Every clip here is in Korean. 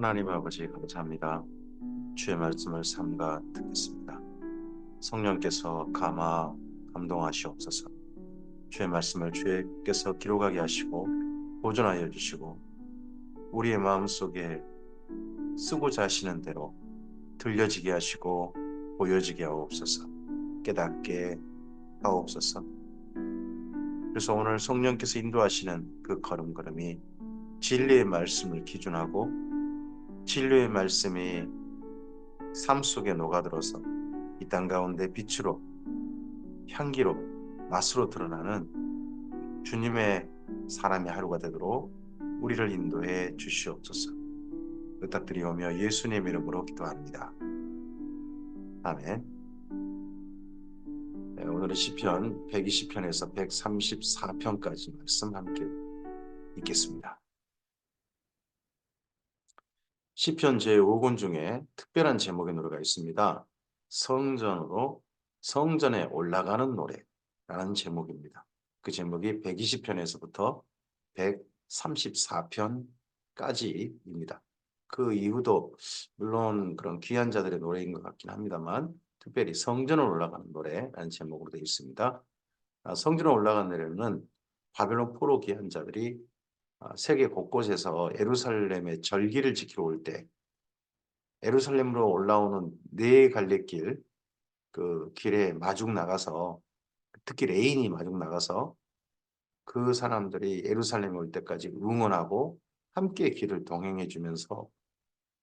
하나님 아버지 감사합니다. 주의 말씀을 삼가 듣겠습니다. 성령께서 감동하시옵소서. 주의 말씀을 주께서 기록하게 하시고 보존하여 주시고 우리의 마음속에 쓰고자 하시는 대로 들려지게 하시고 보여지게 하옵소서. 깨닫게 하옵소서. 그래서 오늘 성령께서 인도하시는 그 걸음걸음이 진리의 말씀을 기준하고 진리의 말씀이 삶 속에 녹아들어서 이 땅 가운데 빛으로 향기로 맛으로 드러나는 주님의 사람의 하루가 되도록 우리를 인도해 주시옵소서. 부탁드리오며 예수님 이름으로 기도합니다. 아멘. 네, 오늘은 시편 120편에서 134편까지 말씀 함께 읽겠습니다. 시편 제5권 중에 특별한 제목의 노래가 있습니다. 성전에 올라가는 노래라는 제목입니다. 그 제목이 120편에서부터 134편까지입니다. 그 이후도 물론 그런 귀한 자들의 노래인 것 같긴 합니다만 특별히 성전을 올라가는 노래라는 제목으로 되어 있습니다. 성전에 올라가는 노래는 바벨론 포로 귀한 자들이 세계 곳곳에서 예루살렘의 절기를 지키러 올 때 예루살렘으로 올라오는 네 갈래길 그 길에 마중 나가서 특히 레인이 마중 나가서 그 사람들이 예루살렘에 올 때까지 응원하고 함께 길을 동행해 주면서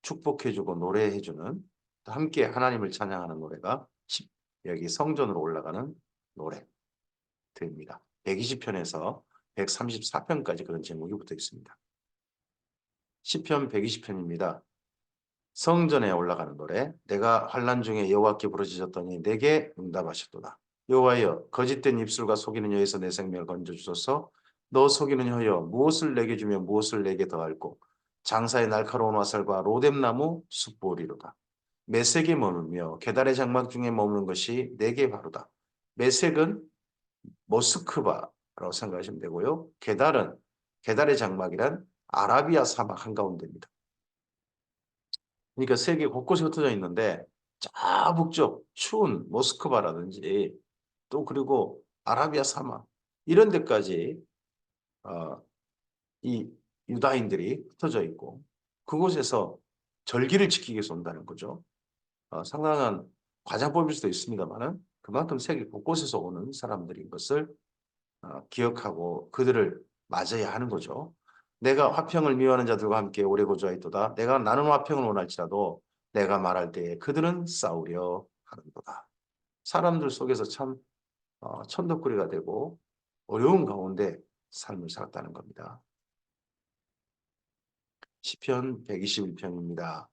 축복해 주고 노래해 주는 또 함께 하나님을 찬양하는 노래가 여기 성전으로 올라가는 노래입니다. 120편에서 134편까지 그런 제목이 붙어 있습니다. 시편 120편입니다. 성전에 올라가는 노래. 내가 환난 중에 여호와께 부르짖었더니 내게 응답하셨도다. 여호와여 거짓된 입술과 속이는 여에서 내 생명을 건져주소서. 너 속이는 혀여 무엇을 내게 주며 무엇을 내게 더할꼬. 장사의 날카로운 화살과 로뎀나무 숯불이로다. 메색에 머물며 계달의 장막 중에 머무는 것이 내게 바로다. 메색은 모스크바라고 생각하시면 되고요. 계달의 장막이란 아라비아 사막 한가운데입니다. 그러니까 세계 곳곳에 흩어져 있는데 저 북쪽 추운 모스크바라든지 또 그리고 아라비아 사막 이런 데까지 이 유다인들이 흩어져 있고 그곳에서 절기를 지키기 위해서 온다는 거죠. 상당한 과장법일 수도 있습니다만은 그만큼 세계 곳곳에서 오는 사람들인 것을 기억하고 그들을 맞아야 하는 거죠. 내가 화평을 미워하는 자들과 함께 오래 거주하였도다. 내가 나는 화평을 원할지라도 내가 말할 때에 그들은 싸우려 하는도다. 사람들 속에서 참 천덕꾸리가 되고 어려운 가운데 삶을 살았다는 겁니다. 시편 121편입니다.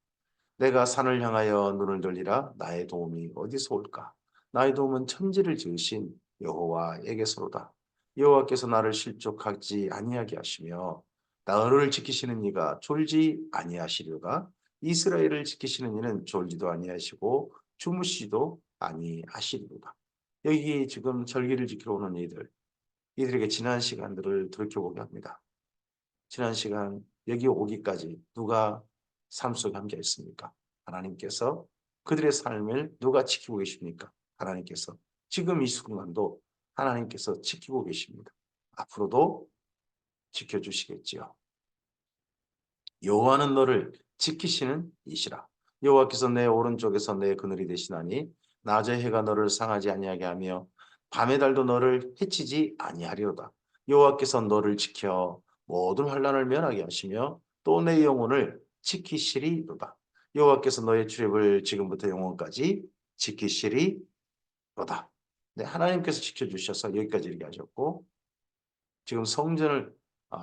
내가 산을 향하여 눈을 돌리라. 나의 도움이 어디서 올까? 나의 도움은 천지를 지으신 여호와에게서로다. 여호와께서 나를 실족하지 아니하게 하시며 나를 지키시는 이가 졸지 아니하시려가. 이스라엘을 지키시는 이는 졸지도 아니하시고 주무시도 아니하시리로다. 여기 지금 절기를 지키러 오는 이들에게 지난 시간들을 돌이켜보게 합니다. 지난 시간 여기 오기까지 누가 삶 속에 함께했습니까? 하나님께서. 그들의 삶을 누가 지키고 계십니까? 하나님께서. 지금 이 순간도 하나님께서 지키고 계십니다. 앞으로도 지켜주시겠지요. 여호와는 너를 지키시는 이시라. 여호와께서 내 오른쪽에서 내 그늘이 되시나니 낮의 해가 너를 상하지 아니하게 하며 밤의 달도 너를 해치지 아니하리로다. 여호와께서 너를 지켜 모든 환난을 면하게 하시며 또 내 영혼을 지키시리로다. 여호와께서 너의 출입을 지금부터 영원까지 지키시리로다. 네, 하나님께서 지켜주셔서 여기까지 이렇게 하셨고 지금 성전을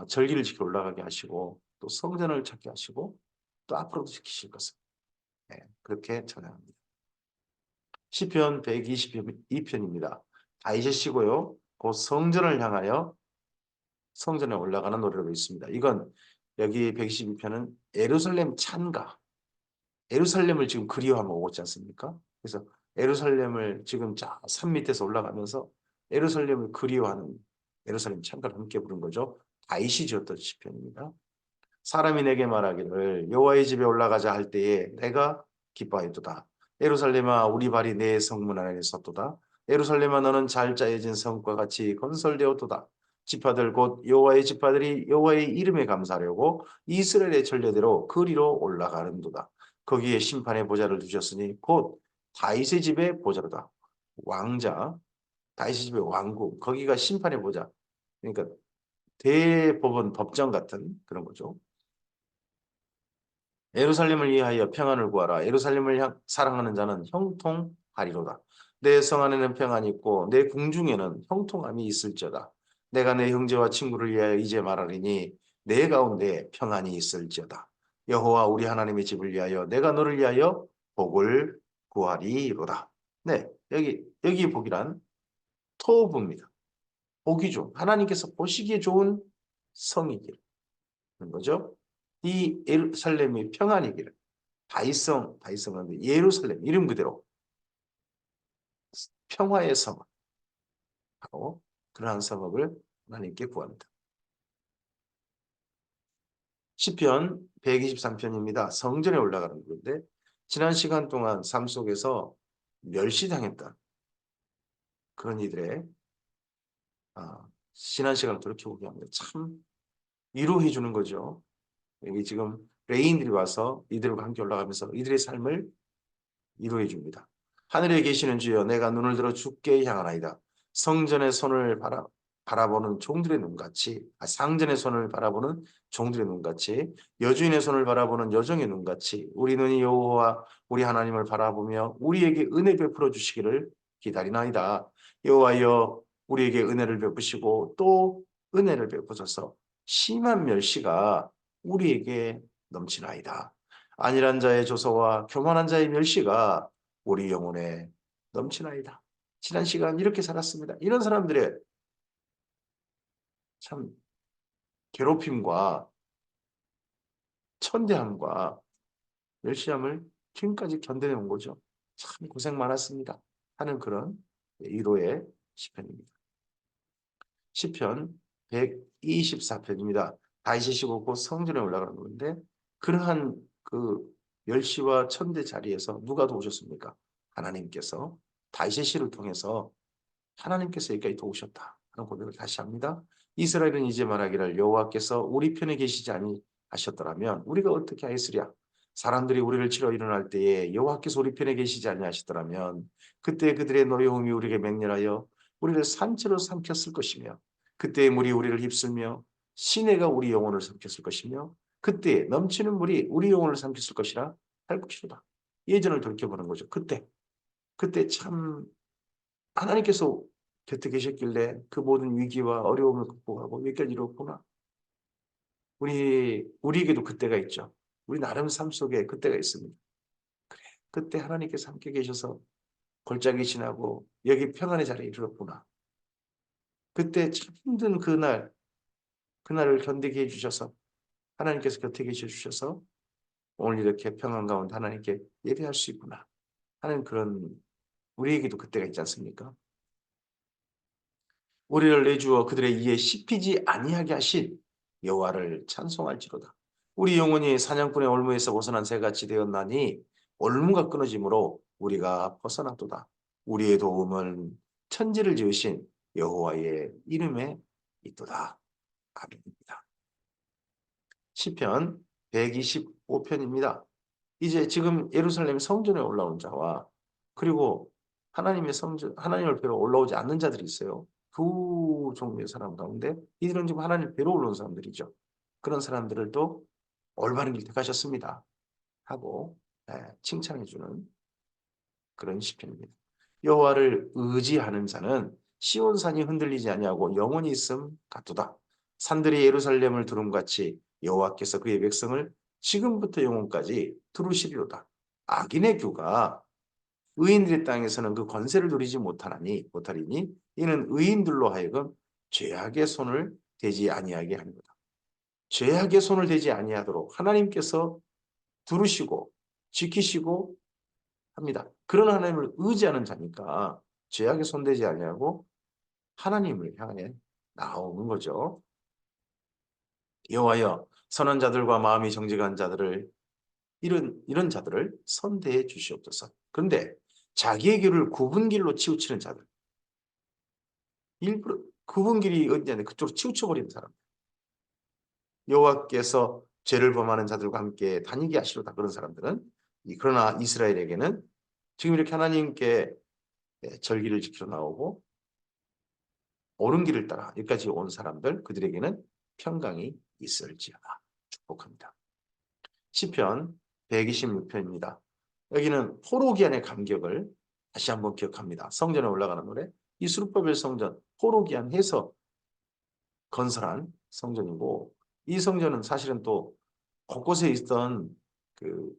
절기를 지켜 올라가게 하시고 또 성전을 찾게 하시고 또 앞으로도 지키실 것을 그렇게 찬양합니다. 시편 122편입니다. 다 잊으시고요. 곧 성전을 향하여 성전에 올라가는 노래로 있습니다. 이건 여기 122편은 예루살렘 찬가, 예루살렘을 지금 그리워하며 오고 있지 않습니까? 그래서 예루살렘을 지금 산 밑에서 올라가면서 예루살렘을 그리워하는 예루살렘 찬가를 함께 부른 거죠. 다윗이 지었던 시편입니다. 사람이 내게 말하기를 여호와의 집에 올라가자 할 때에 내가 기뻐하였도다. 예루살렘아 우리 발이 내 성문 안에 섰도다. 예루살렘아 너는 잘 짜여진 성과 같이 건설되었도다. 지파들 곧 여호와의 지파들이 여호와의 이름에 감사하려고 이스라엘의 전례대로 그리로 올라가는도다. 거기에 심판의 보좌를 두셨으니 곧 다윗의 집의 보좌로다. 왕자, 다윗의 집의 왕국, 거기가 심판의 보좌. 그러니까 대법원 법정 같은 그런 거죠. 예루살렘을 위하여 평안을 구하라. 예루살렘을 사랑하는 자는 형통하리로다. 내 성 안에는 평안이 있고 내 궁중에는 형통함이 있을지어다. 내가 내 형제와 친구를 위하여 이제 말하리니 내 가운데 평안이 있을지어다. 여호와 우리 하나님의 집을 위하여 내가 너를 위하여 복을 구하리로다. 네, 여기 복이란 토부입니다. 복이죠. 하나님께서 보시기에 좋은 성이기를 거죠. 이 예루살렘이 평안이기를 다윗성은 예루살렘 이름 그대로 평화의 성하고 그러한 성읍을 하나님께 구합니다. 시편 123편입니다. 성전에 올라가는 건데 지난 시간 동안 삶 속에서 멸시당했던 그런 이들의 지난 시간을 돌이켜보게 합니다. 참 위로해 주는 거죠. 여기 지금 레인들이 와서 이들과 함께 올라가면서 이들의 삶을 위로해 줍니다. 하늘에 계시는 주여 내가 눈을 들어 주께 향하나이다. 성전의 손을 바라보는 종들의 눈같이 상전의 손을 바라보는 종들의 눈같이 여주인의 손을 바라보는 여종의 눈같이 우리 눈이 여호와 우리 하나님을 바라보며 우리에게 은혜 베풀어 주시기를 기다리나이다. 여호와여 우리에게 은혜를 베푸시고 또 은혜를 베푸소서. 심한 멸시가 우리에게 넘치나이다. 안일한 자의 조소와 교만한 자의 멸시가 우리 영혼에 넘치나이다. 지난 시간 이렇게 살았습니다. 이런 사람들의 참 괴롭힘과 천대함과 멸시함을 지금까지 견뎌내온 거죠. 참 고생 많았습니다. 하는 그런 위로의 시편입니다. 시편 124편입니다. 다윗이 시고 곧 성전에 올라가는 건데 그러한 그 멸시와 천대 자리에서 누가 도우셨습니까? 하나님께서 다윗의 시를 통해서 하나님께서 여기까지 도우셨다 하는 고백을 다시 합니다. 이스라엘은 이제 말하기를 여호와께서 우리 편에 계시지 아니하셨더라면 우리가 어떻게 하였으랴. 사람들이 우리를 치러 일어날 때에 여호와께서 우리 편에 계시지 아니하시더라면 그때 그들의 노여움이 우리에게 맹렬하여 우리를 산채로 삼켰을 것이며 그때의 물이 우리를 휩쓸며 시내가 우리 영혼을 삼켰을 것이며 그때 넘치는 물이 우리 영혼을 삼켰을 것이라 할 것이로다. 예전을 돌이켜보는 거죠. 그때 참 하나님께서 곁에 계셨길래 그 모든 위기와 어려움을 극복하고 여기까지 이뤘구나. 우리에게도 그때가 있죠. 우리 나름 삶 속에 그때가 있습니다. 그래, 그때 하나님께서 함께 계셔서 골짜기 지나고 여기 평안의 자리에 이르렀구나. 그때 참 힘든 그날을 견디게 해주셔서 하나님께서 곁에 계셔 주셔서 오늘 이렇게 평안 가운데 하나님께 예배할 수 있구나 하는 그런 우리에게도 그때가 있지 않습니까? 우리를 내주어 그들의 이에 씹히지 아니하게 하신 여호와를 찬송할지로다. 우리 영혼이 사냥꾼의 올무에서 벗어난 새같이 되었나니 올무가 끊어짐으로 우리가 벗어났도다. 우리의 도움은 천지를 지으신 여호와의 이름에 있도다. 아멘입니다. 시편 125편입니다. 이제 지금 예루살렘 성전에 올라온 자와 그리고 하나님의 성전, 하나님을 뵈러 올라오지 않는 자들이 있어요. 두 종류의 사람 가운데 이들은 지금 하나님을 뵈러 올라온 사람들이죠. 그런 사람들을 또 올바른 길 택하셨습니다. 하고 칭찬해주는 그런 시편입니다. 여호와를 의지하는 자는 시온산이 흔들리지 아니하고 영원히 있음 같도다. 산들이 예루살렘을 두름같이 여호와께서 그의 백성을 지금부터 영원까지 두루시리로다. 악인의 규가 의인들의 땅에서는 그 권세를 누리지 못하리니 이는 의인들로 하여금 죄악의 손을 대지 아니하게 합니다. 죄악의 손을 대지 아니하도록 하나님께서 두르시고 지키시고 합니다. 그런 하나님을 의지하는 자니까 죄악에 손대지 아니하고 하나님을 향해 나오는 거죠. 여호와여 선한 자들과 마음이 정직한 자들을 이런 자들을 선대해 주시옵소서. 그런데 자기의 길을 굽은 길로 치우치는 자들, 일부러 굽은 길이 어디냐면 그쪽으로 치우쳐 버리는 사람. 여호와께서 죄를 범하는 자들과 함께 다니게 하시로다. 그런 사람들은 그러나 이스라엘에게는 지금 이렇게 하나님께 절기를 지키러 나오고 옳은 길을 따라 여기까지 온 사람들 그들에게는 평강이 있을지어다. 축복합니다. 시편 126편입니다. 여기는 포로기한의 감격을 다시 한번 기억합니다. 성전에 올라가는 노래. 이 수르바벨 성전 포로기한해서 건설한 성전이고 이 성전은 사실은 또 곳곳에 있던 그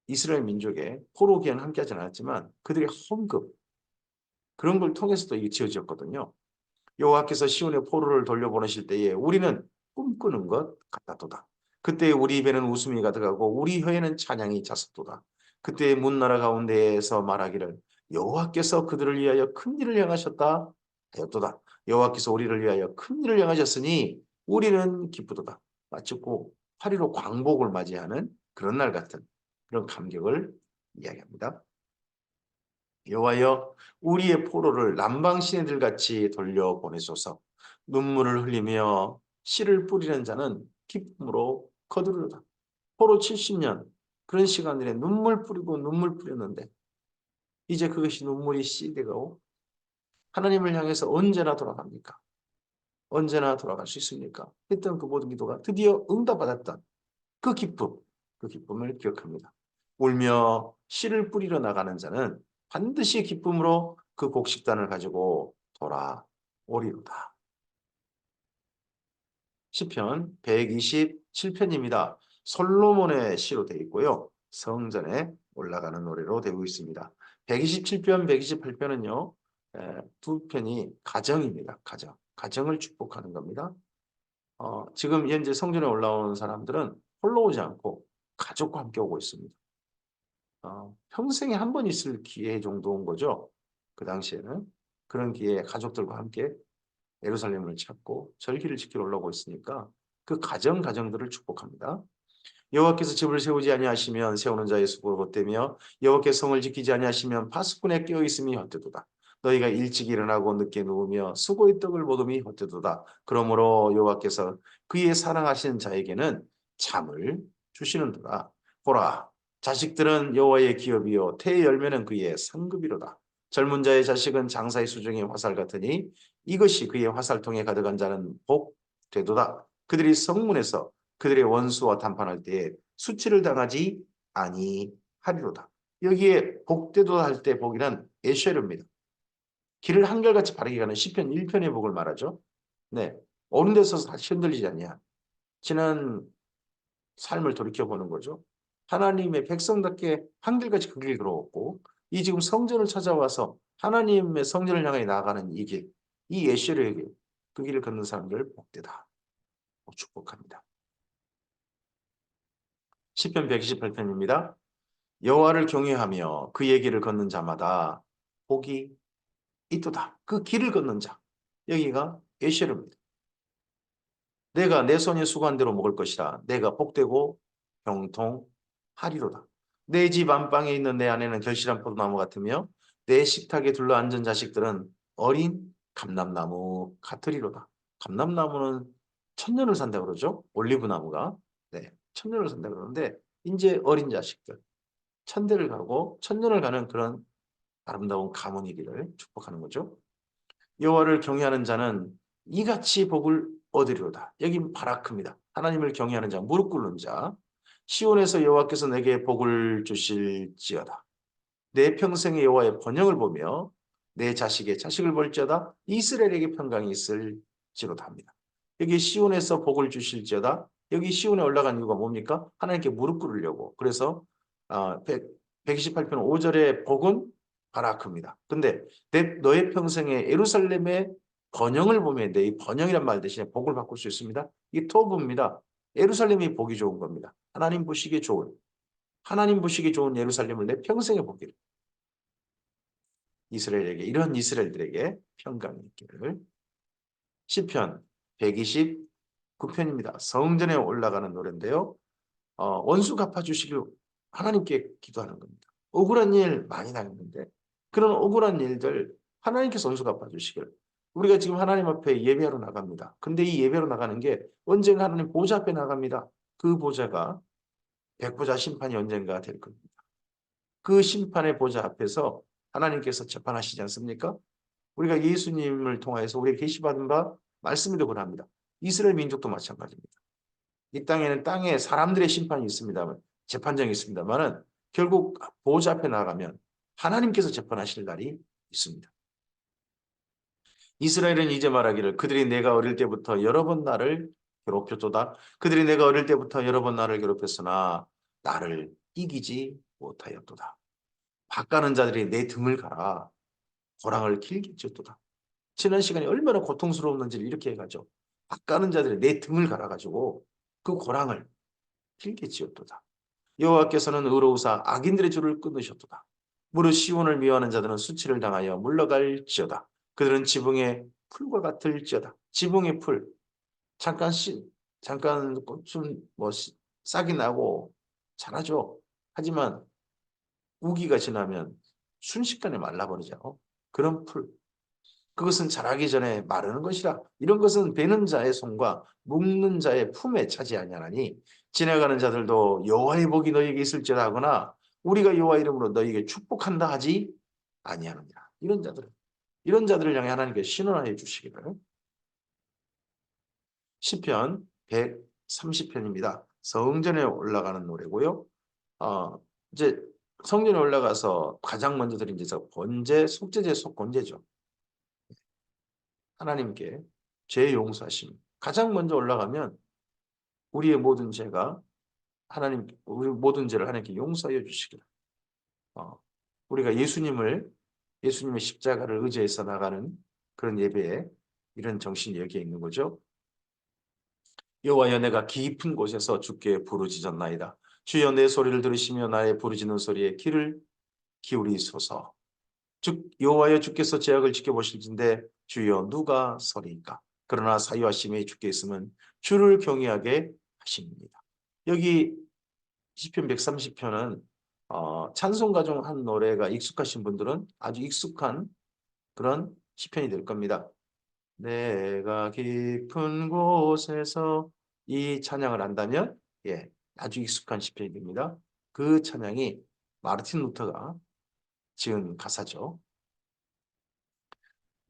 이스라엘 민족의 포로기한 함께하지 않았지만 그들의 헌금 그런 걸 통해서도 이게 지어졌거든요. 여호와께서 시온의 포로를 돌려보내실 때에 우리는 꿈꾸는 것 같았도다. 그때 우리 입에는 웃음이 가득하고 우리 혀에는 찬양이 찼었도다. 그때 문나라 가운데에서 말하기를 여호와께서 그들을 위하여 큰 일을 행하셨다 하였도다. 여호와께서 우리를 위하여 큰 일을 행하셨으니 우리는 기쁘도다. 마치고 8.15 광복을 맞이하는 그런 날 같은 그런 감격을 이야기합니다. 여호와여 우리의 포로를 남방 시내들 같이 돌려보내소서. 눈물을 흘리며 씨를 뿌리는 자는 기쁨으로 거두리로다. 포로 70년 그런 시간들에 눈물 뿌리고 눈물 뿌렸는데 이제 그것이 눈물이 씨 되고 하나님을 향해서 언제나 돌아갑니까? 언제나 돌아갈 수 있습니까? 했던 그 모든 기도가 드디어 응답받았던 그 기쁨을 기억합니다. 울며 씨를 뿌리러 나가는 자는 반드시 기쁨으로 그 곡식단을 가지고 돌아오리로다. 시편 127편입니다. 솔로몬의 시로 되어 있고요. 성전에 올라가는 노래로 되고 있습니다. 127편, 128편은요. 두 편이 가정입니다. 가정을 축복하는 겁니다. 지금 현재 성전에 올라오는 사람들은 홀로 오지 않고 가족과 함께 오고 있습니다. 평생에 한 번 있을 기회 정도인 거죠. 그 당시에는. 그런 기회에 가족들과 함께 예루살렘을 찾고 절기를 지키러 올라오고 있으니까 그 가정들을 축복합니다. 여호와께서 집을 세우지 아니하시면 세우는 자의 수고가 헛되며 여호와께서 성을 지키지 아니하시면 파수꾼에 깨어 있음이 헛되도다. 너희가 일찍 일어나고 늦게 누우며 수고의 떡을 먹음이 헛되도다. 그러므로 여호와께서 그의 사랑하시는 자에게는 잠을 주시는도다. 보라, 자식들은 여호와의 기업이요 태의 열매는 그의 상급이로다. 젊은 자의 자식은 장사의 수중의 화살 같으니 이것이 그의 화살통에 가득한 자는 복 되도다. 그들이 성문에서 그들의 원수와談판할 때에 수치를 당하지 아니하리로다. 여기에 복되도다 할 때 복이란 에쉐르입니다. 길을 한결같이 바르게 가는 시편 1편의 복을 말하죠. 네, 어느 데서 다시 흔들리지 않냐. 지난 삶을 돌이켜보는 거죠. 하나님의 백성답게 한결같이 그 길을 걸어왔고 이 지금 성전을 찾아와서 하나님의 성전을 향해 나아가는 이 길, 이 에쉐르의 길, 그 길을 걷는 사람들 복되다. 축복합니다. 시편 128편입니다. 여호와를 경외하며 그의 길을 걷는 자마다 복이 있도다. 그 길을 걷는 자. 여기가 에쉐르입니다. 내가 내 손이 수고한 대로 먹을 것이라. 내가 복되고 형통하리로다. 내 집 안방에 있는 내 아내는 결실한 포도나무 같으며 내 식탁에 둘러앉은 자식들은 어린 감람나무 같으리로다. 감람나무는 천년을 산다고 그러죠. 올리브나무가. 네, 천년을 산다고 그러는데 이제 어린 자식들. 천대를 가고 천년을 가는 그런 아름다운 가문이기를 축복하는 거죠. 여호와를 경외하는 자는 이같이 복을 얻으리로다. 여기 바라크입니다. 하나님을 경외하는 자, 무릎 꿇는 자. 시온에서 여호와께서 내게 복을 주실지어다. 내 평생의 여호와의 번영을 보며 내 자식의 자식을 볼지어다. 이스라엘에게 평강이 있을지로다 합니다. 여기 시온에서 복을 주실지어다. 여기 시온에 올라간 이유가 뭡니까? 하나님께 무릎 꿇으려고. 그래서 128편 5절의 복은 바라크입니다. 근데 너의 평생에 예루살렘의 번영을 보면 내 이 번영이란 말 대신에 복을 바꿀 수 있습니다. 이게 토부입니다. 예루살렘이 복이 좋은 겁니다. 하나님 보시기에 좋은 예루살렘을 내 평생에 보기를. 이스라엘에게 이런 이스라엘들에게 평강이 있기를. 시편 129편 9편입니다. 성전에 올라가는 노래인데요. 원수 갚아주시길 하나님께 기도하는 겁니다. 억울한 일 많이 당했는데 그런 억울한 일들 하나님께서 원수 갚아주시길. 우리가 지금 하나님 앞에 예배하러 나갑니다. 근데 이 예배로 나가는 게 언젠가 하나님 보좌 앞에 나갑니다. 그 보좌가 백보자 심판이 언젠가 될 겁니다. 그 심판의 보좌 앞에서 하나님께서 재판하시지 않습니까? 우리가 예수님을 통하여서 우리가 계시받은 바 말씀에도 그럽니다. 이스라엘 민족도 마찬가지입니다. 이 땅에는 땅에 사람들의 심판이 있습니다만 재판정이 있습니다만은 결국 보좌 앞에 나가면 하나님께서 재판하실 날이 있습니다. 이스라엘은 이제 말하기를 그들이 내가 어릴 때부터 여러 번 나를 괴롭혔도다. 그들이 내가 어릴 때부터 여러 번 나를 괴롭혔으나 나를 이기지 못하였도다. 박가는 자들이 내 등을 갈아 고랑을 길게 찢었도다. 지난 시간이 얼마나 고통스러웠는지를 이렇게 해가지고 박가는 자들이 내 등을 갈아가지고 그 고랑을 길게 지었도다. 여호와께서는 의로우사 악인들의 줄을 끊으셨도다. 무릇 시온을 미워하는 자들은 수치를 당하여 물러갈지어다. 그들은 지붕의 풀과 같을지어다. 지붕의 풀 잠깐 좀 싹이 나고 자라죠. 하지만 우기가 지나면 순식간에 말라버리죠. 그런 풀. 그것은 자라기 전에 마르는 것이라. 이런 것은 베는 자의 손과 묶는 자의 품에 차지 아니하나니 지나가는 자들도 여호와의 복이 너희에게 있을지라 하거나 우리가 여호와 이름으로 너희에게 축복한다 하지 아니하느니라. 이런 자들을 향해 하나님께 신원하여 주시기를. 시편 130편입니다. 성전에 올라가는 노래고요. 이제 성전에 올라가서 가장 먼저 드린 제사 번제, 속죄제, 속건제죠. 하나님께 죄 용서하심. 가장 먼저 올라가면 우리의 모든 죄가 우리 모든 죄를 하나님께 용서해 주시기를. 우리가 예수님의 십자가를 의지해서 나가는 그런 예배에 이런 정신이 여기에 있는 거죠. 여호와여 내가 깊은 곳에서 주께 부르짖었나이다. 주여 내 소리를 들으시며 나의 부르짖는 소리에 귀를 기울이소서. 여호와여 주께서 제약을 지켜보실진데 주여 누가 서리이까. 그러나 사유하심에 주께 있으면 주를 경외하게 하십니다. 여기 시편 130편은 찬송가 중 한 노래가 익숙하신 분들은 아주 익숙한 그런 시편이 될 겁니다. 내가 깊은 곳에서 이 찬양을 한다면 아주 익숙한 시편이 됩니다. 그 찬양이 마르틴 루터가 지은 가사죠.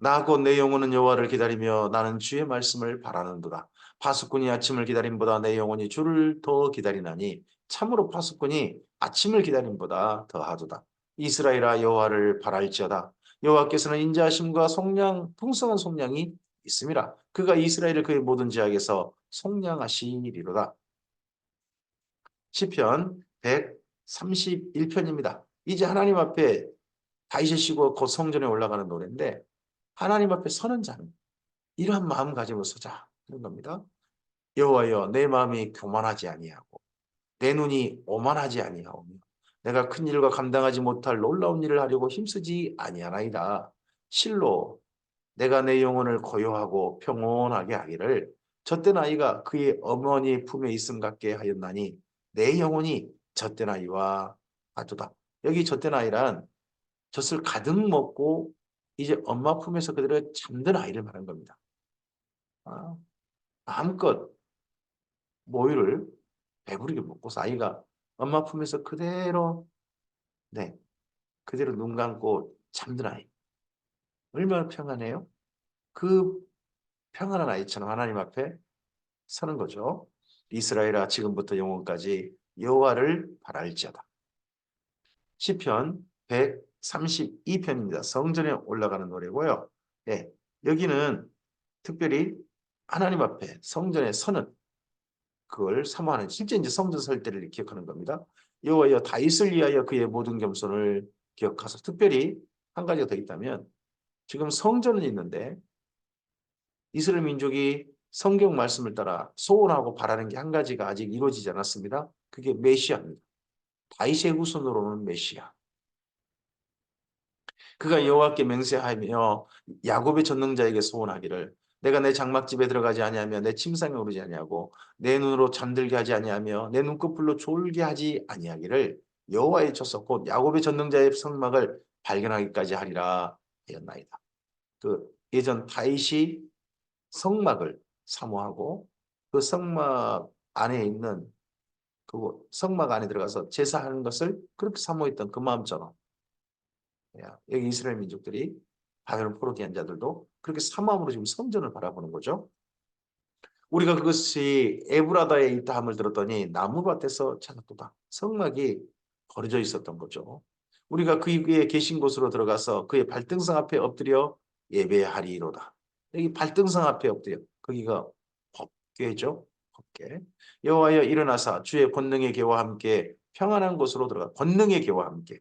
나 곧 내 영혼은 여호와를 기다리며 나는 주의 말씀을 바라는도다. 파수꾼이 아침을 기다림보다 내 영혼이 주를 더 기다리나니 참으로 파수꾼이 아침을 기다림보다 더하도다. 이스라엘아 여호와를 바랄지어다. 여호와께서는 인자하심과 풍성한 속량이 있음이라. 그가 이스라엘을 그의 모든 지역에서 속량하시리로다. 시편 131편입니다. 이제 하나님 앞에 다윗이 쉬고 곧 성전에 올라가는 노래인데 하나님 앞에 서는 자는 이러한 마음 가지고 서자 하는 겁니다. 여호와여 내 마음이 교만하지 아니하고 내 눈이 오만하지 아니하오며 내가 큰 일과 감당하지 못할 놀라운 일을 하려고 힘쓰지 아니하나이다. 실로 내가 내 영혼을 고요하고 평온하게 하기를 젖된 아이가 그의 어머니 품에 있음 같게 하였나니 내 영혼이 젖된 아이와 같도다. 여기 젖된 아이란 젖을 가득 먹고 이제 엄마 품에서 그대로 잠든 아이를 말하는 겁니다. 마음껏 모유를 배부르게 먹고서 아이가 엄마 품에서 그대로 눈 감고 잠든 아이. 얼마나 평안해요? 그 평안한 아이처럼 하나님 앞에 서는 거죠. 이스라엘아 지금부터 영원까지 여호와를 바랄지어다. 시편 132편입니다. 성전에 올라가는 노래고요. 여기는 특별히 하나님 앞에 성전에 서는 그걸 사모하는 실제 이제 성전 설 때를 기억하는 겁니다. 여호와여 다윗을 위하여 그의 모든 겸손을 기억하소서. 특별히 한 가지가 더 있다면 지금 성전은 있는데 이스라엘 민족이 성경 말씀을 따라 소원하고 바라는 게 한 가지가 아직 이루어지지 않았습니다. 그게 메시아입니다. 다윗의 후손으로는 메시아. 그가 여호와께 맹세하며 야곱의 전능자에게 소원하기를 내가 내 장막집에 들어가지 아니하며 내 침상에 오르지 아니하고 내 눈으로 잠들게 하지 아니하며 내 눈꺼풀로 졸게 하지 아니하기를 여호와의 쳤소 곧 야곱의 전능자의 성막을 발견하기까지 하리라 하였나이다. 그 예전 다윗이 성막을 사모하고 그 성막 안에 있는 그 성막 안에 들어가서 제사하는 것을 그렇게 사모했던 그 마음처럼 여기 이스라엘 민족들이 바벨론 포로기한 자들도 그렇게 사모함으로 지금 성전을 바라보는 거죠. 우리가 그것이 에브라다에 있다 함을 들었더니 나무밭에서 찾았도다. 성막이 버려져 있었던 거죠. 우리가 그의 계신 곳으로 들어가서 그의 발등상 앞에 엎드려 예배하리로다. 여기 발등상 앞에 엎드려. 거기가 법궤죠. 법궤. 여호와여 일어나사 주의 권능의 계와 함께 평안한 곳으로 들어가. 권능의 계와 함께.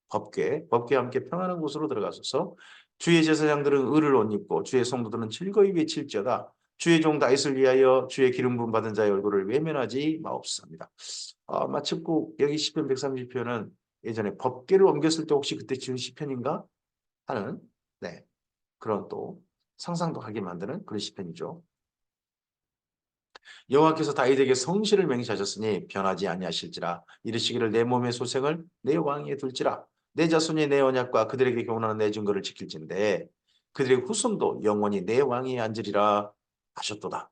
법궤와 함께 평안한 곳으로 들어가소서. 주의 제사장들은 의를 옷 입고 주의 성도들은 즐거이 외칠지어다. 주의 종 다윗을 위하여 주의 기름 부음 받은 자의 얼굴을 외면하지 마옵소서입니다. 마침고 여기 시편 130편은 예전에 법궤를 옮겼을 때 혹시 그때 지은 시편인가 하는 네, 그런 또 상상도 하게 만드는 그런 시편이죠. 여호와께서 다윗에게 성실을 맹세하셨으니 변하지 아니하실지라 이르시기를 내 몸의 소생을 내 왕위에 둘지라 내 자손이 내 언약과 그들에게 교훈하는 내 증거를 지킬진대 그들의 후손도 영원히 내 왕위에 앉으리라 하셨도다.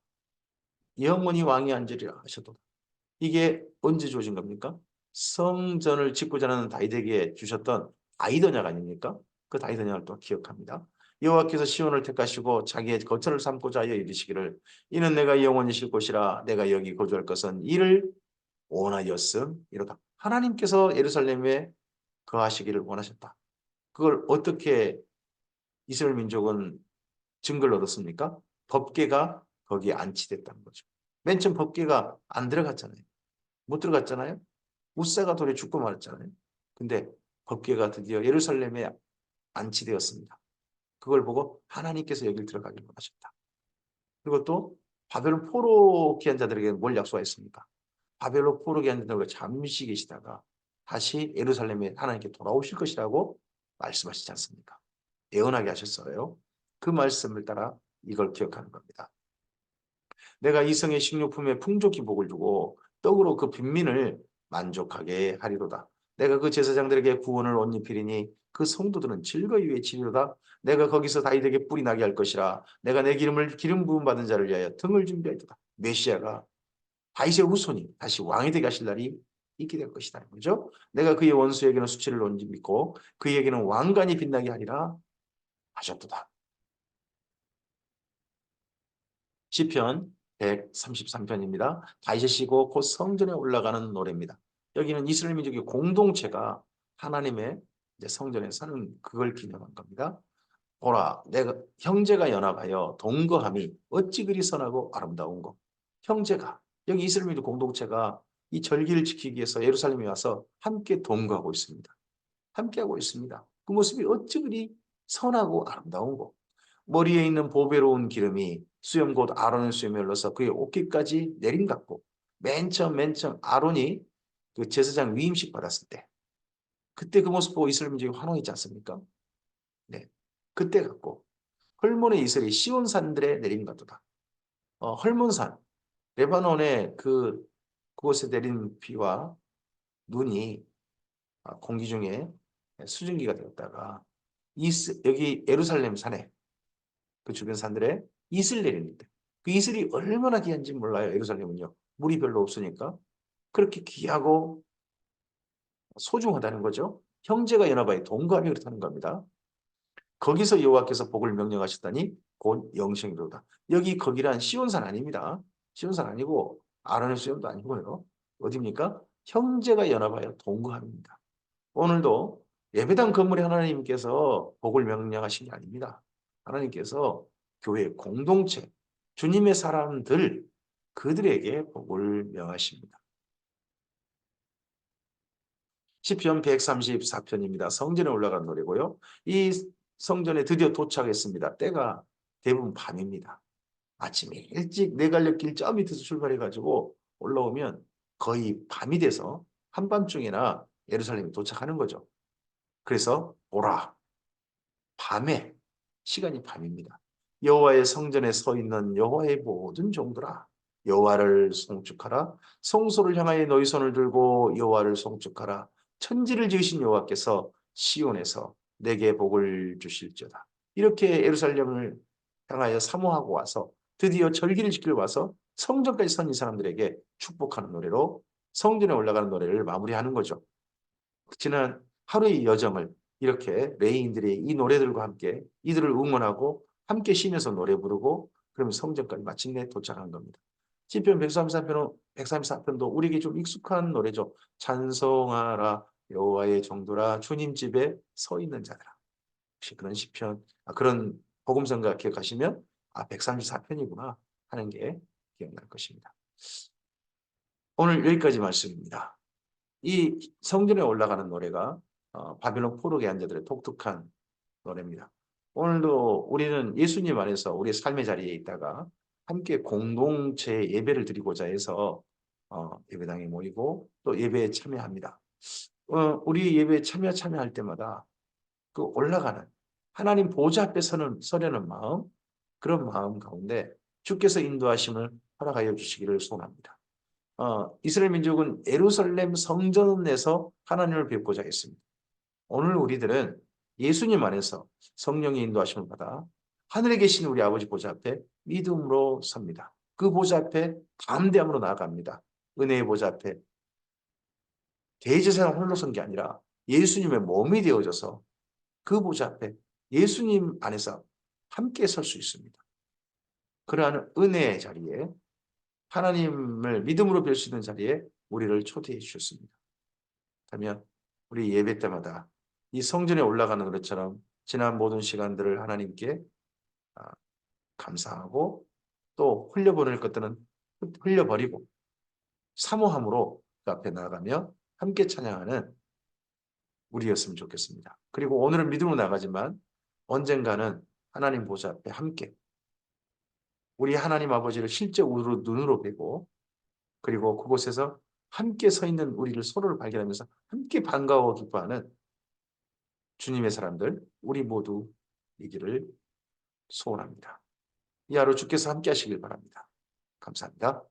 영원히 왕위에 앉으리라 하셨도다. 이게 언제 주어진 겁니까? 성전을 짓고자 하는 다윗에게 주셨던 다윗 언약 아닙니까? 그 다윗 언약을 또 기억합니다. 여호와께서 시온을 택하시고 자기의 거처를 삼고자 하여 이르시기를 이는 내가 영원히 쉴 곳이라 내가 여기 거주할 것은 이를 원하였음 이로다. 하나님께서 예루살렘에 거하시기를 원하셨다. 그걸 어떻게 이스라엘 민족은 증거를 얻었습니까? 법궤가 거기에 안치됐다는 거죠. 맨 처음 법궤가 안 들어갔잖아요. 못 들어갔잖아요. 우사가 돌에 죽고 말았잖아요. 근데 법궤가 드디어 예루살렘에 안치되었습니다. 그걸 보고 하나님께서 여길 들어가길 원하셨다. 그리고 또 바벨론 포로 귀한 자들에게 뭘 약속했습니까? 바벨론 포로 귀한 자들과 잠시 계시다가 다시 예루살렘에 하나님께 돌아오실 것이라고 말씀하시지 않습니까? 예언하게 하셨어요. 그 말씀을 따라 이걸 기억하는 겁니다. 내가 이성의 식료품에 풍족히 복을 주고 떡으로 그 빈민을 만족하게 하리로다. 내가 그 제사장들에게 구원을 옷 입히리니 그 성도들은 즐거이 외치리로다. 내가 거기서 다윗에게 뿔이 나게 할 것이라. 내가 내 기름을 기름 부음 받은 자를 위하여 등을 준비하리로다. 메시아가 다윗의 후손이 다시 왕이 되게 하실 날이 있게 될 것이다. 그죠? 내가 그의 원수에게는 수치를 옷 입히고 그에게는 왕관이 빛나게 하리라 하셨도다. 시편 133편입니다. 다윗이 시고 곧 성전에 올라가는 노래입니다. 여기는 이스라엘 민족의 공동체가 하나님의 이제 성전에 사는 그걸 기념한 겁니다. 보라, 내가 형제가 연합하여 동거함이 어찌 그리 선하고 아름다운 것. 형제가 여기 이스라엘 민족 공동체가 이 절기를 지키기 위해서 예루살렘에 와서 함께 동거하고 있습니다. 함께하고 있습니다. 그 모습이 어찌 그리 선하고 아름다운 것. 머리에 있는 보배로운 기름이 수염 곧 아론의 수염에 흘러서 그의 옷깃까지 내림받고 맨 처음 아론이 그 제사장 위임식 받았을 때 그때 그 모습 보고 이스라엘 민족이 환호했지 않습니까? 네, 그때 갖고 헐몬의 이슬이 시온산들에 내림받도다. 헐몬산 레바논의 그곳에 내린 비와 눈이 공기 중에 수증기가 되었다가 여기 예루살렘 산에 그 주변 산들에 이슬 내립니다. 그 이슬이 얼마나 귀한지 몰라요. 예루살렘은요. 물이 별로 없으니까. 그렇게 귀하고 소중하다는 거죠. 형제가 연합하여 동거함이 그렇다는 겁니다. 거기서 여호와께서 복을 명령하셨다니 곧 영생이로다. 여기 거기란 시온산 아닙니다. 시온산 아니고 아론의 수염도 아니고요. 어디입니까? 형제가 연합하여 동거함입니다. 오늘도 예배당 건물에 하나님께서 복을 명령하신 게 아닙니다. 하나님께서 교회 공동체, 주님의 사람들, 그들에게 복을 명하십니다. 시편 134편입니다. 성전에 올라간 노래고요. 이 성전에 드디어 도착했습니다. 때가 대부분 밤입니다. 아침에 일찍 내갈려길 저 밑에서 출발해가지고 올라오면 거의 밤이 돼서 한밤중이나 예루살렘에 도착하는 거죠. 그래서 오라, 밤에, 시간이 밤입니다. 여호와의 성전에 서 있는 여호와의 모든 종들아 여호와를 송축하라. 성소를 향하여 너희 손을 들고 여호와를 송축하라. 천지를 지으신 여호와께서 시온에서 내게 복을 주실지어다. 이렇게 예루살렘을 향하여 사모하고 와서 드디어 절기를 지키러 와서 성전까지 선 이 사람들에게 축복하는 노래로 성전에 올라가는 노래를 마무리하는 거죠. 지난 하루의 여정을 이렇게 레이인들이 이 노래들과 함께 이들을 응원하고 함께 쉬면서 노래 부르고 그러면 성전까지 마침내 도착한 겁니다. 시편 134편도 우리에게 좀 익숙한 노래죠. 찬송하라 여호와의 종들아 주님 집에 서 있는 자들아. 혹시 그런 시편 그런 복음성가 기억하시면 134편이구나 하는 게 기억날 것입니다. 오늘 여기까지 말씀입니다. 이 성전에 올라가는 노래가 바벨론 포로의 앉아들의 독특한 노래입니다. 오늘도 우리는 예수님 안에서 우리의 삶의 자리에 있다가 함께 공동체 예배를 드리고자 해서 예배당에 모이고 또 예배에 참여합니다. 우리 예배에 참여할 때마다 그 올라가는 하나님 보좌 앞에 서려는 마음 그런 마음 가운데 주께서 인도하심을 허락하여 주시기를 소원합니다. 이스라엘 민족은 예루살렘 성전에서 하나님을 뵙고자 했습니다. 오늘 우리들은 예수님 안에서 성령의 인도하심을 받아 하늘에 계신 우리 아버지 보좌 앞에 믿음으로 섭니다. 그 보좌 앞에 담대함으로 나아갑니다. 은혜의 보좌 앞에 대제사장 홀로 선 게 아니라 예수님의 몸이 되어져서 그 보좌 앞에 예수님 안에서 함께 설 수 있습니다. 그러한 은혜의 자리에 하나님을 믿음으로 뵐 수 있는 자리에 우리를 초대해 주셨습니다. 그러면 우리 예배 때마다 이 성전에 올라가는 것처럼 지난 모든 시간들을 하나님께 감사하고 또 흘려보낼 것들은 흘려버리고 사모함으로 그 앞에 나아가며 함께 찬양하는 우리였으면 좋겠습니다. 그리고 오늘은 믿음으로 나가지만 언젠가는 하나님 보좌 앞에 함께 우리 하나님 아버지를 실제로 눈으로 뵈고 그리고 그곳에서 함께 서 있는 우리를 서로를 발견하면서 함께 반가워 기뻐하는 주님의 사람들 우리 모두 이기를 소원합니다. 이 하루 주께서 함께 하시길 바랍니다. 감사합니다.